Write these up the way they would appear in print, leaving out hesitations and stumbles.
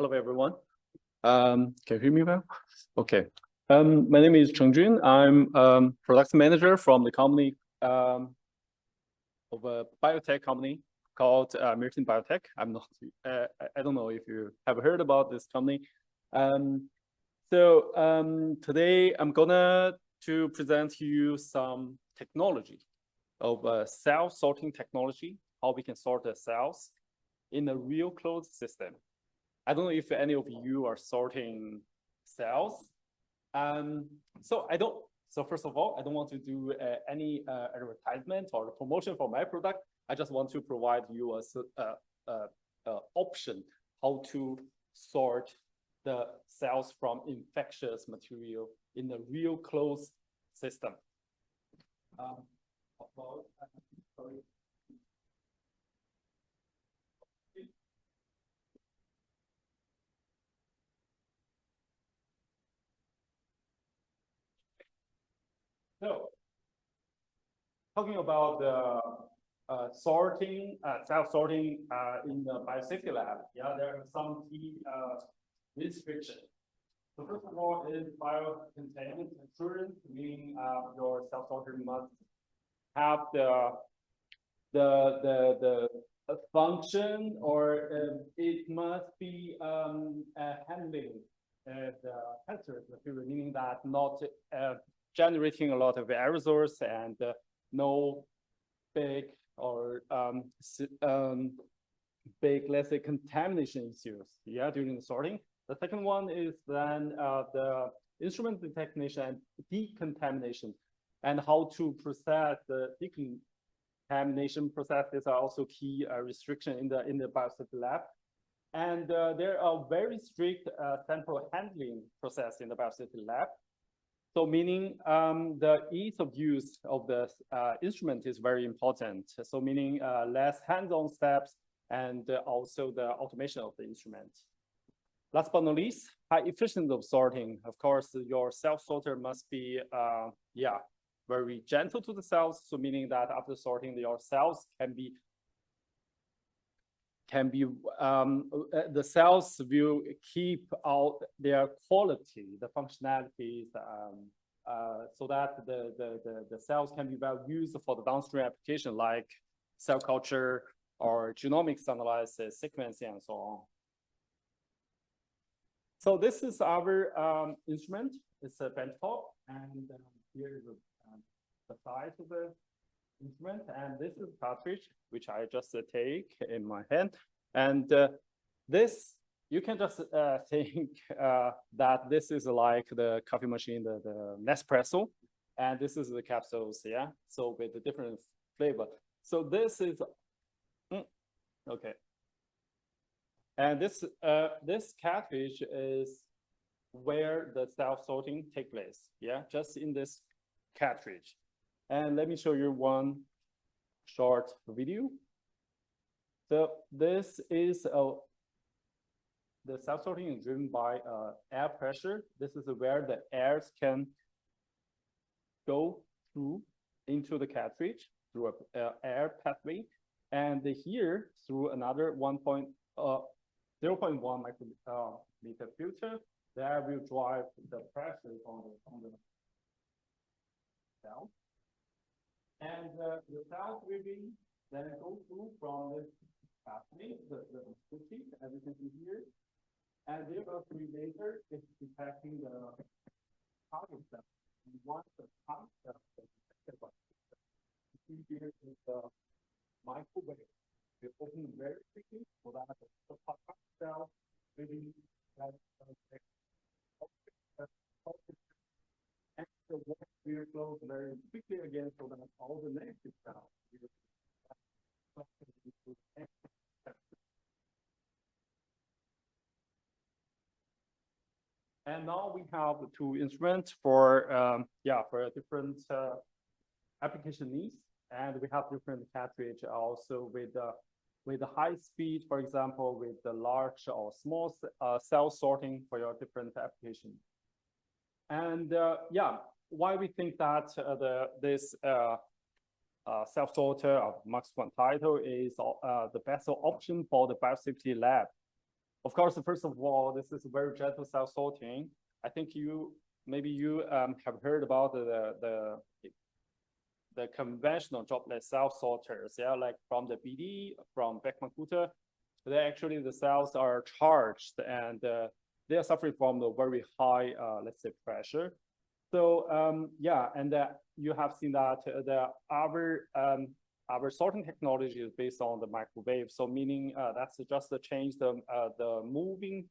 Hello, everyone. Can you hear me well? Okay. My name is Chengjun. I'm product manager from the company of a biotech company called Miltenyi Biotec. I'm not. I don't know if you have heard about this company. Today I'm gonna to present to you some technology of cell sorting technology, how we can sort the cells in a real closed system. I don't know if any of you are sorting cells. So first of all, I don't want to do any advertisement or promotion for my product. I just want to provide you a option how to sort the cells from infectious material in a real closed system. So, talking about the sorting, cell sorting in the biosafety lab, yeah, there are some key restrictions. So first of all is bio-containment assurance, meaning your cell sorter must have the function, or it must be handling the hazardous material, meaning that not generating a lot of aerosols and no big or big, let's say, contamination issues, yeah, during the sorting. The second one is then the instrument detection and decontamination, and how to process the decontamination processes are also key restriction in the biosafety lab. And there are very strict sample handling process in the biosafety lab. So meaning the ease of use of the instrument is very important. So meaning less hands-on steps and also the automation of the instrument. Last but not least, high efficiency of sorting. Of course, your cell sorter must be, very gentle to the cells. So meaning that after sorting, your cells the cells will keep out their quality, the functionalities, so that the cells can be well used for the downstream application like cell culture or genomics analysis, sequencing, and so on. So this is our instrument. It's a benchtop, and here is the size of the instrument, and this is cartridge, which I just take in my hand. And this, you can just think that this is like the coffee machine, the Nespresso, and this is the capsules, yeah? So with the different flavor. So this is, okay. And this cartridge is where the self-sorting takes place, yeah? Just in this cartridge. And let me show you one short video. So this is the self-sorting is driven by air pressure. This is where the airs can go through into the cartridge through an air pathway. And here through another 0.1 micrometer filter, that will drive the pressure on the cell. And the cells will be then go through from this pathway, the switching, as you can see here. And the accumulator is detecting the target cell. And once the target cell is detected by here is the microbial. It opens very quickly so that the target cell really has and the water will flow very quickly again so that all the negative cells will. And now we have two instruments for different application needs, and we have different cartridge also with the high speed, for example, with the large or small cell sorting for your different application. And why we think that this self sorter of Max 1 title is the best option for the biosafety lab. of course, first of all, this is very gentle self-sorting. I think maybe you have heard about the conventional droplet self-sorters. Yeah, like from the BD, from Beckman Coulter, they actually the cells are charged and they are suffering from the very high, let's say, pressure. So yeah, and you have seen that our sorting technology is based on the microwave. So meaning that's just to change the moving,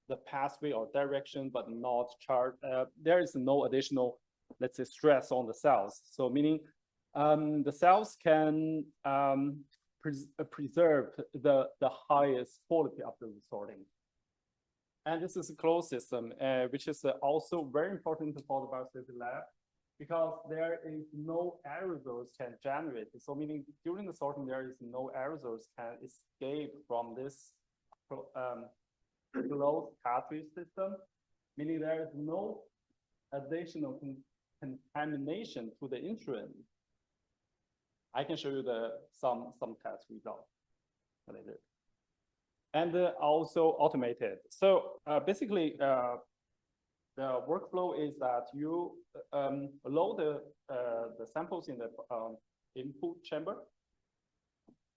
the pathway or direction, but not charge. There is no additional, let's say, stress on the cells. So meaning the cells can preserve the highest quality after the sorting. And this is a closed system, which is also very important for the biosafety lab, because there is no aerosols can generate. So meaning during the sorting, there is no aerosols can escape from this closed cartridge system, meaning there is no additional contamination to the instrument. I can show you some test results later. And also automated. So basically, the workflow is that you load the samples in the input chamber.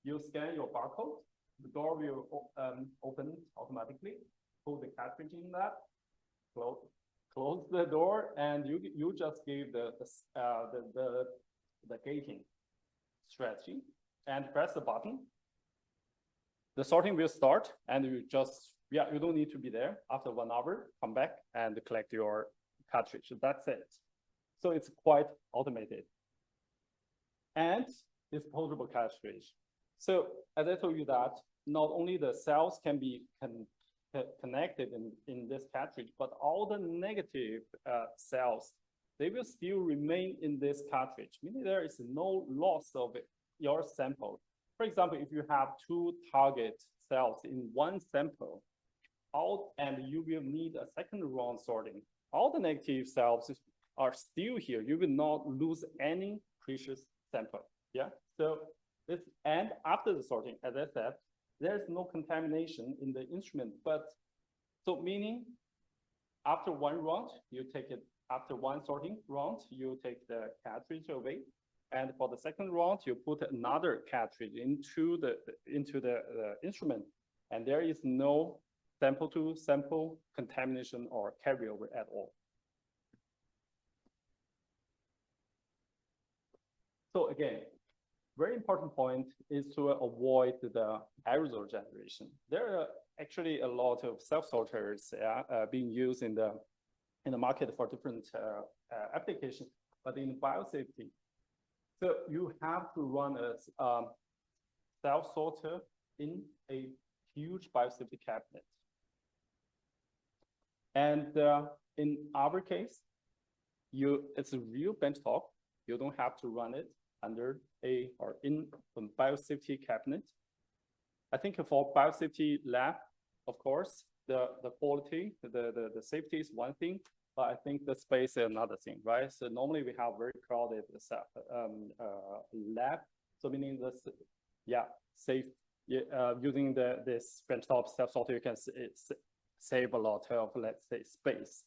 You scan your barcode. The door will open automatically. Put the cartridge in that. Close the door, and you just give the gating strategy and press the button. The sorting will start, and you don't need to be there. After 1 hour, come back and collect your cartridge. That's it. So it's quite automated. And disposable cartridge. So as I told you that, not only the cells can be connected in this cartridge, but all the negative cells, they will still remain in this cartridge, meaning there is no loss of your sample. For example, if you have 2 target cells in one sample, and you will need a second round sorting, all the negative cells are still here. You will not lose any precious sample. Yeah. So and after the sorting, as I said, there's no contamination in the instrument. But so meaning after 1 round, you take it. After 1 sorting round, you take the cartridge away. And for the second round, you put another cartridge into the instrument, and there is no sample-to-sample contamination or carryover at all. So again, very important point is to avoid the aerosol generation. There are actually a lot of self-sorters being used in the market for different applications, but in biosafety. So you have to run a self-sorter in a huge biosafety cabinet. And in our case, it's a real benchtop. You don't have to run it under in a biosafety cabinet. I think for biosafety lab, of course, the quality, the safety is one thing, but I think the space is another thing, right? So normally we have very crowded lab. So meaning this, safe. Using this benchtop self-sorter, you can save a lot of, let's say, space.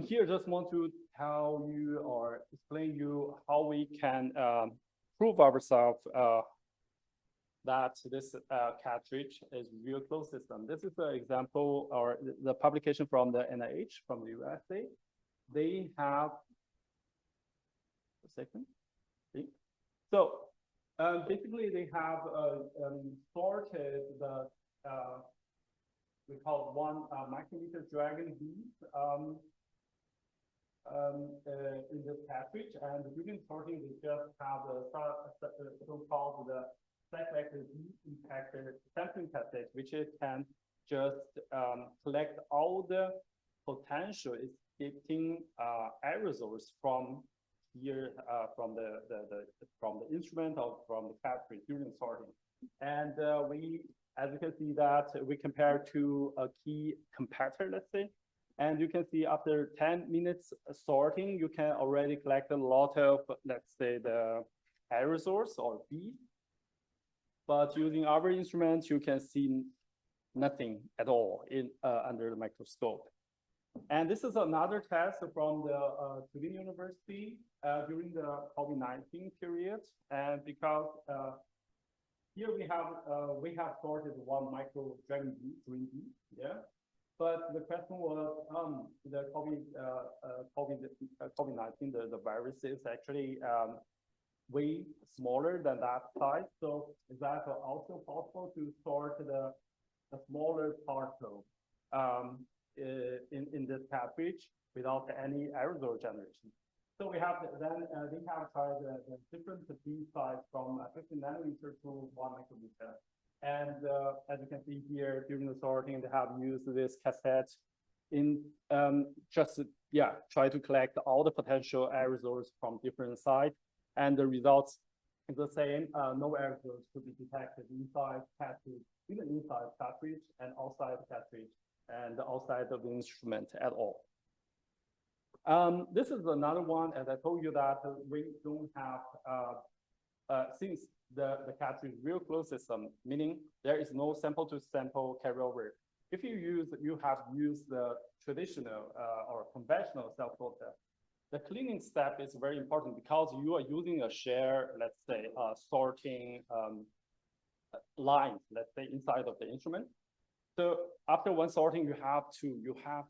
Here, just want to tell you or explain you how we can prove ourselves that this cartridge is real closed system. This is an example or the publication from the NIH from the USA. They have So basically, they have sorted the we call one micrometer dragon bees in this cartridge, and during sorting, they just have the so-called the impacted sampling cassette, which it can just collect all the potential escaping aerosols from here, from the instrument or from the cartridge during sorting. And as you can see that we compare to a key competitor, let's say, and you can see after 10 minutes sorting, you can already collect a lot of, let's say, the aerosols or bees. But using our instrument, you can see nothing at all in under the microscope. And this is another test from the Tübingen University during the COVID-19 period. And because here we have sorted one micro dragon green bee, yeah. But the question was, the COVID-19, the virus is actually way smaller than that size. So is that also possible to sort the smaller particle in this cartridge without any aerosol generation? So we have then they have tried the different bee size from 50 nanometer to 1 micrometer. And as you can see here, during the sorting, they have used this cassette in try to collect all the potential aerosols from different sites. And the results is the same. No aerosols could be detected inside cartridge, even inside cartridge and outside cartridge and outside of the instrument at all. This is another one, as I told you, that we don't have, since the cartridge is real closed system, meaning there is no sample to sample carryover. If you have used the traditional or conventional cell filter, the cleaning step is very important because you are using a shared, let's say, sorting line, let's say, inside of the instrument. So after one sorting, you have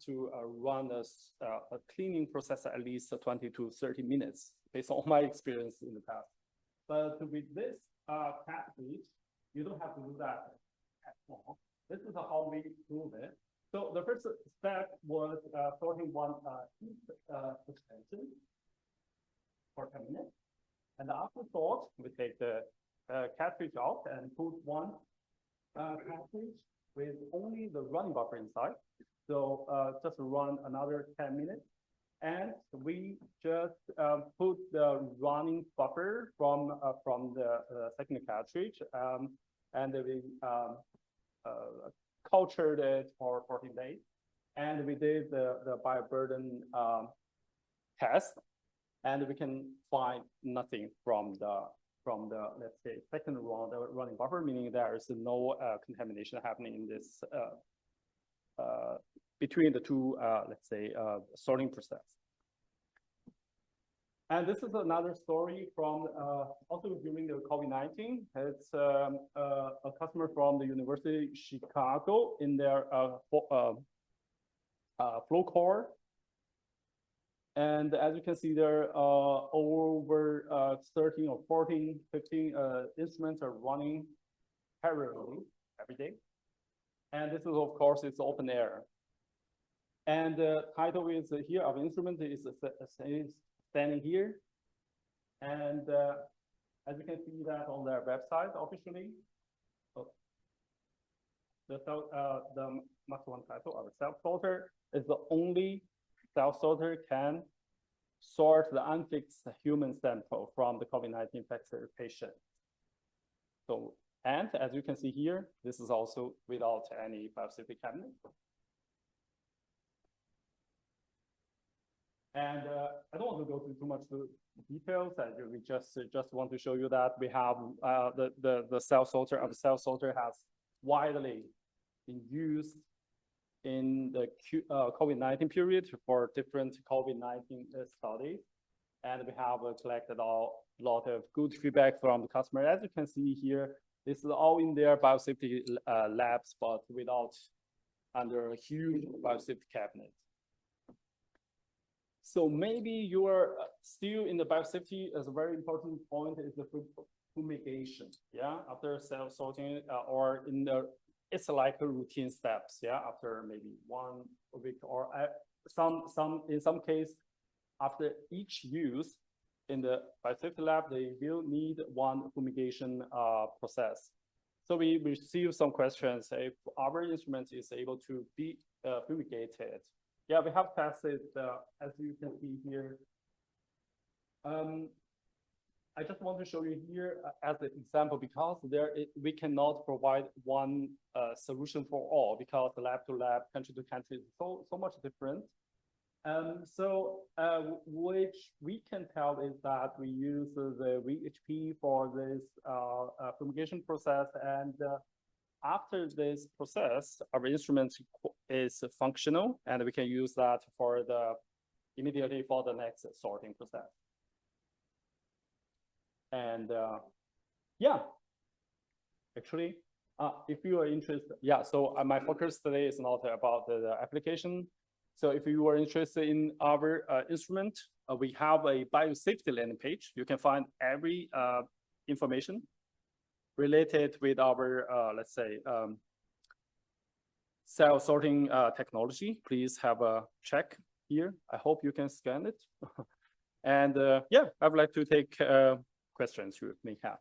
to run a cleaning process at least 20 to 30 minutes, based on my experience in the past. But with this cartridge, you don't have to do that at all. This is how we prove it. So the first step was sorting one heat suspension for 10 minutes. And after sort, we take the cartridge out and put one cartridge with only the running buffer inside. So just run another 10 minutes. And we just put the running buffer from the second cartridge, and we cultured it for 14 days. And we did the bioburden test, and we can find nothing from the let's say second round running buffer, meaning there is no contamination happening in this between the two let's say sorting process. And this is another story from also during the COVID-19. It's a customer from the University of Chicago in their flow core. And as you can see, there are over 13 or 14, 15 instruments are running parallelly every day. And this is, of course, it's open air. And the title is here of instrument is standing here. And as you can see that on their website officially, the Max 1 title of the cell sorter is the only cell sorter can sort the unfixed human sample from the COVID-19 infected patient. So, and as you can see here, this is also without any biosafety cabinet. And I don't want to go through too much details. We just want to show you that we have the cell sorter of the cell sorter has widely been used in the COVID-19 period for different COVID-19 studies. And we have collected a lot of good feedback from the customer. As you can see here, this is all in their biosafety labs, but without under a huge biosafety cabinet. So maybe you are still in the biosafety as a very important point is the fumigation, yeah, after cell sorting or in the, it's like a routine steps, yeah, after maybe 1 week or in some case, after each use in the biosafety lab, they will need one fumigation process. So we receive some questions if our instrument is able to be fumigated. Yeah, we have tested, as you can see here. I just want to show you here as an example because we cannot provide one solution for all because lab to lab, country to country is so much different. Which we can tell is that we use the VHP for this fumigation process, and after this process, our instrument is functional, and we can use that for immediately for the next sorting process. And yeah, actually, if you are interested, yeah, so my focus today is not about the application. So if you are interested in our instrument, we have a biosafety landing page. You can find every information related with our, let's say, cell sorting technology. Please have a check here. I hope you can scan it. And yeah, I would like to take questions you may have.